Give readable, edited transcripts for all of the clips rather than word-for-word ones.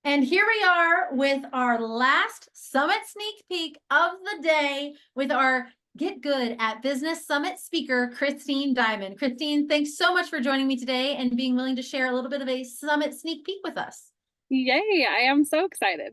And here we are with our last Summit sneak peek of the day with our Get Good at Business Summit speaker, Christine Diamond. Christine, thanks so much for joining me today and being willing to share a little bit of a Summit sneak peek with us. Yay, I am so excited.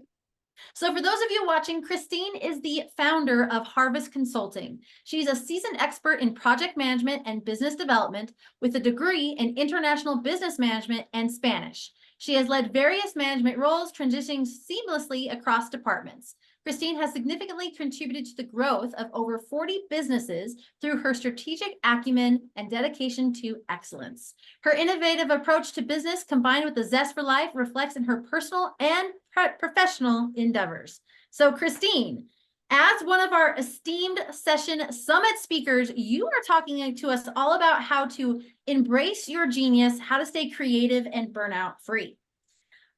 So for those of you watching, Christine is the founder of Harvest Consulting. She's a seasoned expert in project management and business development with a degree in international business management and Spanish. She has led various management roles, transitioning seamlessly across departments. Christine has significantly contributed to the growth of over 40 businesses through her strategic acumen and dedication to excellence. Her innovative approach to business, combined with the zest for life, reflects in her personal and professional endeavors. So, Christine, as one of our esteemed session summit speakers, you are talking to us all about how to embrace your genius, how to stay creative and burnout free.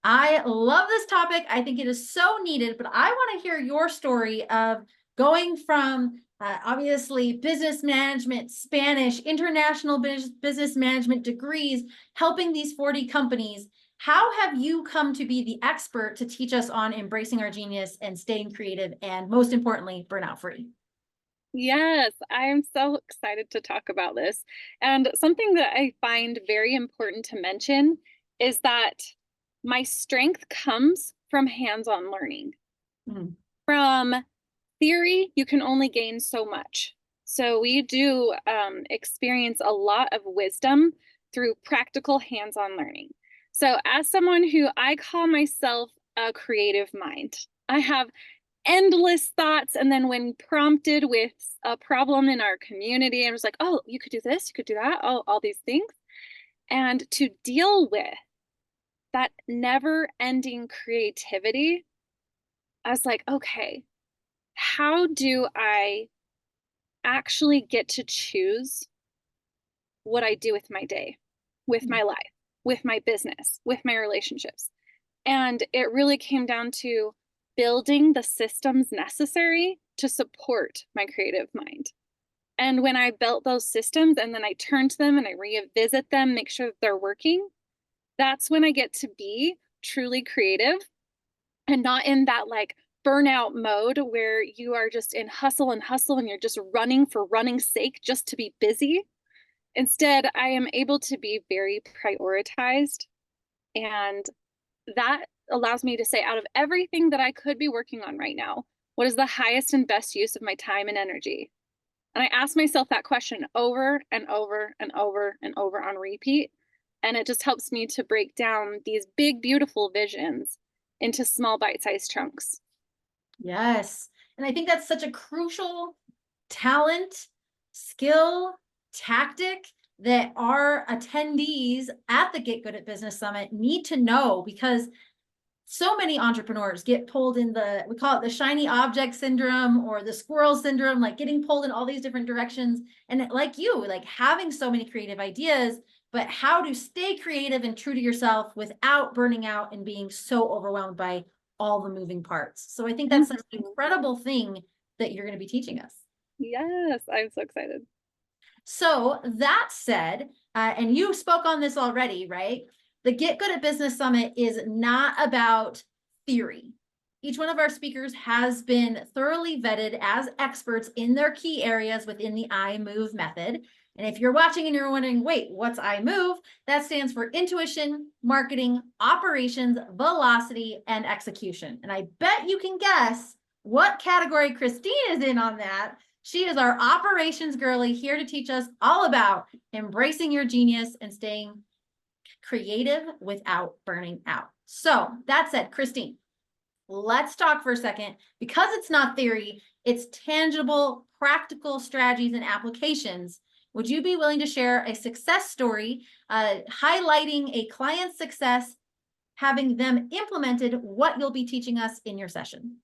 I love this topic. I think it is so needed, but I want to hear your story of going from obviously business management, Spanish, international business management degrees, helping these 40 companies. How have you come to be the expert to teach us on embracing our genius and staying creative and, most importantly, burnout free? Yes, I am so excited to talk about this. And something that I find very important to mention is that my strength comes from hands-on learning. Mm. From theory, you can only gain so much. So we do experience a lot of wisdom through practical hands-on learning. So as someone who I call myself a creative mind, I have endless thoughts. And then when prompted with a problem in our community, I was like, oh, you could do this, you could do that, oh, all these things. And to deal with that never ending creativity, I was like, okay, how do I actually get to choose what I do with my day, with my life, with my business, with my relationships? And it really came down to building the systems necessary to support my creative mind. And when I built those systems and then I turn to them and I revisit them, make sure that they're working, that's when I get to be truly creative and not in that like burnout mode where you are just in hustle and you're just running for running's sake just to be busy. Instead, I am able to be very prioritized, and that allows me to say, out of everything that I could be working on right now, what is the highest and best use of my time and energy? And I ask myself that question over and over and over and over on repeat. And it just helps me to break down these big, beautiful visions into small bite-sized chunks. Yes. And I think that's such a crucial talent, skill, tactic that our attendees at the Get Good at Business Summit need to know, because so many entrepreneurs get pulled in we call it the shiny object syndrome or the squirrel syndrome, like getting pulled in all these different directions. And like you, like having so many creative ideas, but how to stay creative and true to yourself without burning out and being so overwhelmed by all the moving parts. So I think that's such an incredible thing that you're going to be teaching us. Yes, I'm so excited. So that said, and you spoke on this already, right? The Get Good at Business Summit is not about theory. Each one of our speakers has been thoroughly vetted as experts in their key areas within the I Move method. And if you're watching and you're wondering, wait, what's I Move? That stands for intuition, marketing, operations, velocity, and execution. And I bet you can guess what category Christine is in on that. She is our operations girly, here to teach us all about embracing your genius and staying creative without burning out. So that said, Christine, let's talk for a second. Because it's not theory, it's tangible, practical strategies and applications. Would you be willing to share a success story highlighting a client's success, having them implemented what you'll be teaching us in your session?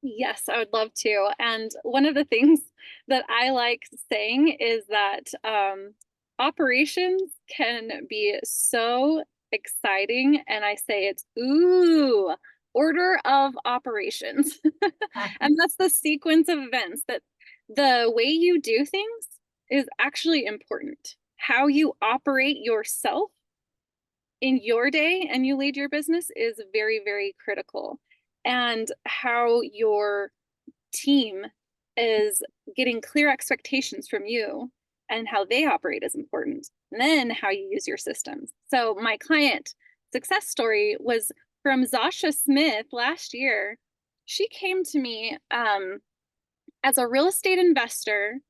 Yes, I would love to. And one of the things that I like saying is that operations can be so exciting. And I say it's, ooh, order of operations. And that's the sequence of events, that the way you do things is actually important. How you operate yourself in your day and you lead your business is very, very critical. And how your team is getting clear expectations from you and how they operate is important. And then how you use your systems. So my client success story was from Zasha Smith last year. She came to me as a real estate investor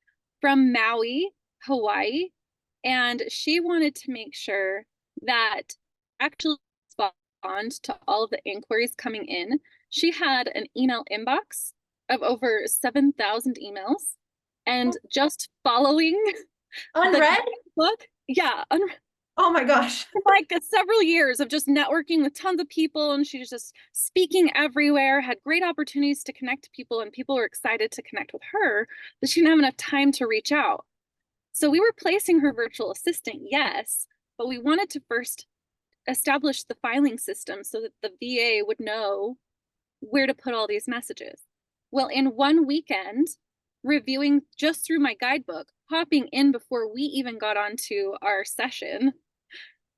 from Maui, Hawaii, and she wanted to make sure that actually respond to all of the inquiries coming in. She had an email inbox of over 7,000 emails, and just following the Unread? book, yeah, Oh my gosh. like several years of just networking with tons of people, and she was just speaking everywhere, had great opportunities to connect to people, and people were excited to connect with her, but she didn't have enough time to reach out. So we were placing her virtual assistant, yes, but we wanted to first establish the filing system so that the VA would know where to put all these messages. Well, in one weekend, reviewing just through my guidebook, hopping in before we even got onto our session,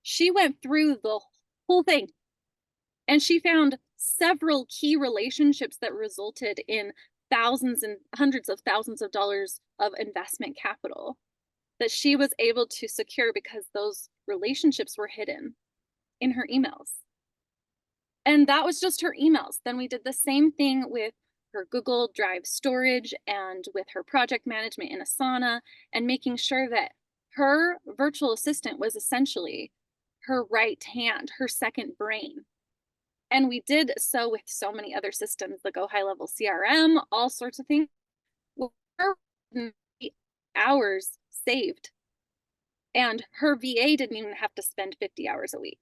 she went through the whole thing and she found several key relationships that resulted in thousands and hundreds of thousands of dollars of investment capital that she was able to secure because those relationships were hidden in her emails. And that was just her emails. Then we did the same thing with her Google Drive storage and with her project management in Asana, and making sure that her virtual assistant was essentially her right hand, her second brain. And we did so with so many other systems, the Go High Level CRM, all sorts of things. Her hours saved. And her VA didn't even have to spend 50 hours a week.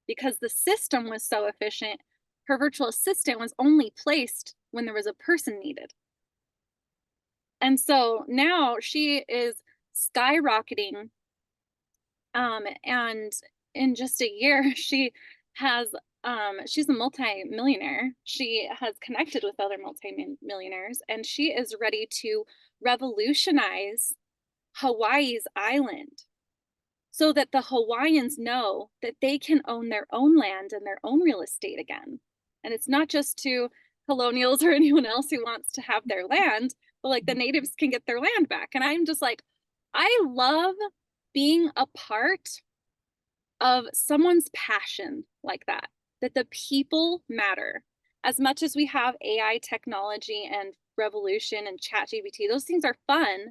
Because the system was so efficient, her virtual assistant was only placed when there was a person needed. And so now she is skyrocketing. And in just a year, she has she's a multi-millionaire. She has connected with other multi-millionaires, and she is ready to revolutionize Hawaii's island so that the Hawaiians know that they can own their own land and their own real estate again. And it's not just to colonials or anyone else who wants to have their land, but like the natives can get their land back. And I'm just like, I love being a part of someone's passion like that, that the people matter. As much as we have AI technology and revolution and chat GPT, those things are fun,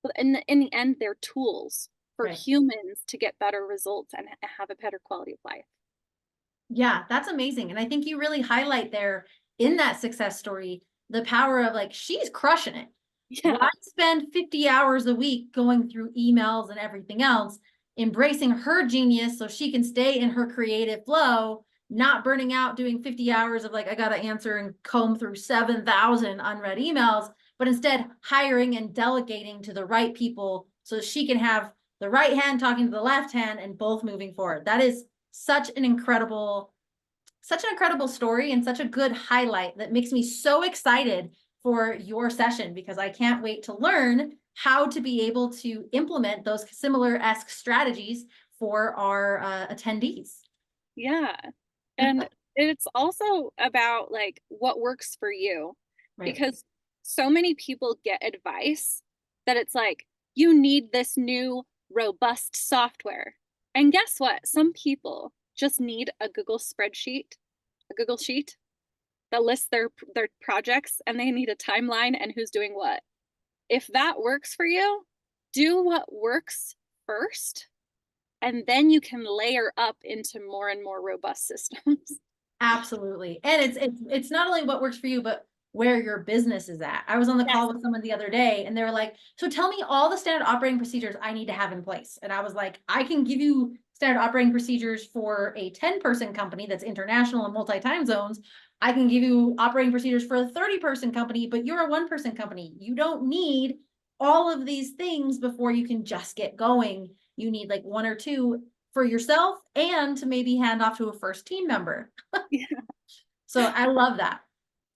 but in the end, they're tools for Right. humans to get better results and have a better quality of life. Yeah, that's amazing. And I think you really highlight there in that success story, the power of like, she's crushing it. Yeah. Why spend 50 hours a week going through emails and everything else, embracing her genius so she can stay in her creative flow, not burning out doing 50 hours of like, I got to answer and comb through 7,000 unread emails, but instead hiring and delegating to the right people so she can have the right hand talking to the left hand and both moving forward. That is such an incredible story and such a good highlight that makes me so excited for your session, because I can't wait to learn how to be able to implement those similar-esque strategies for our attendees. Yeah. And it's also about like what works for you, Right. because so many people get advice that it's like, you need this new robust software. And guess what? Some people just need a Google spreadsheet, a Google sheet that lists their projects, and they need a timeline and who's doing what. If that works for you, do what works first, and then you can layer up into more and more robust systems. Absolutely. And it's not only what works for you, but where your business is at. I was on the Yes. call with someone the other day and they were like, so tell me all the standard operating procedures I need to have in place. And I was like, I can give you standard operating procedures for a 10-person company that's international and multi-time zones. I can give you operating procedures for a 30-person company, but you're a 1-person company. You don't need all of these things before you can just get going. You need like 1 or 2 for yourself and to maybe hand off to a first team member. Yeah. So I love that.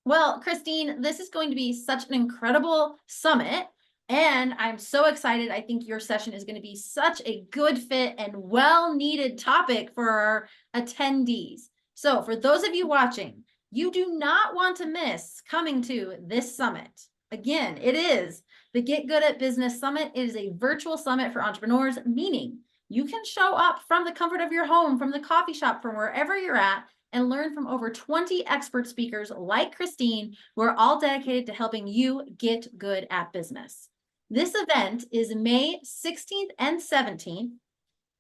Well, Christine, this is going to be such an incredible summit. And I'm so excited. I think your session is going to be such a good fit and well-needed topic for our attendees. So for those of you watching, you do not want to miss coming to this summit. Again, it is the Get Good at Business Summit. It is a virtual summit for entrepreneurs, meaning you can show up from the comfort of your home, from the coffee shop, from wherever you're at, and learn from over 20 expert speakers like Christine, who are all dedicated to helping you get good at business. This event is May 16th and 17th,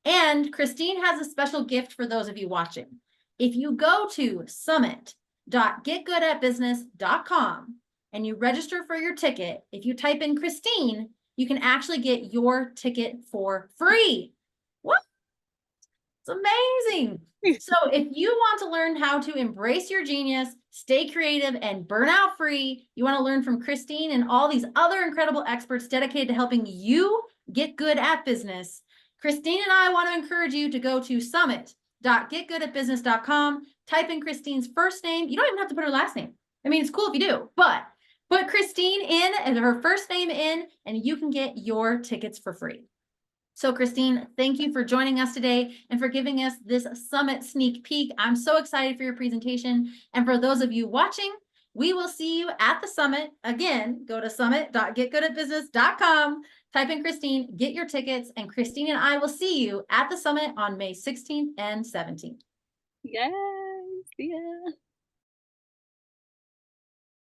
and Christine has a special gift for those of you watching. If you go to summit.getgoodatbusiness.com and you register for your ticket, if you type in Christine, you can actually get your ticket for free. What? It's amazing. So if you want to learn how to embrace your genius, stay creative, and burnout free, you want to learn from Christine and all these other incredible experts dedicated to helping you get good at business, Christine and I want to encourage you to go to summit.getgoodatbusiness.com, type in Christine's first name. You don't even have to put her last name. I mean, it's cool if you do, but put Christine in and her first name in, and you can get your tickets for free. So Christine, thank you for joining us today and for giving us this summit sneak peek. I'm so excited for your presentation. And for those of you watching, we will see you at the summit. Again, go to summit.getgoodatbusiness.com, type in Christine, get your tickets, and Christine and I will see you at the summit on May 16th and 17th. Yes, yeah.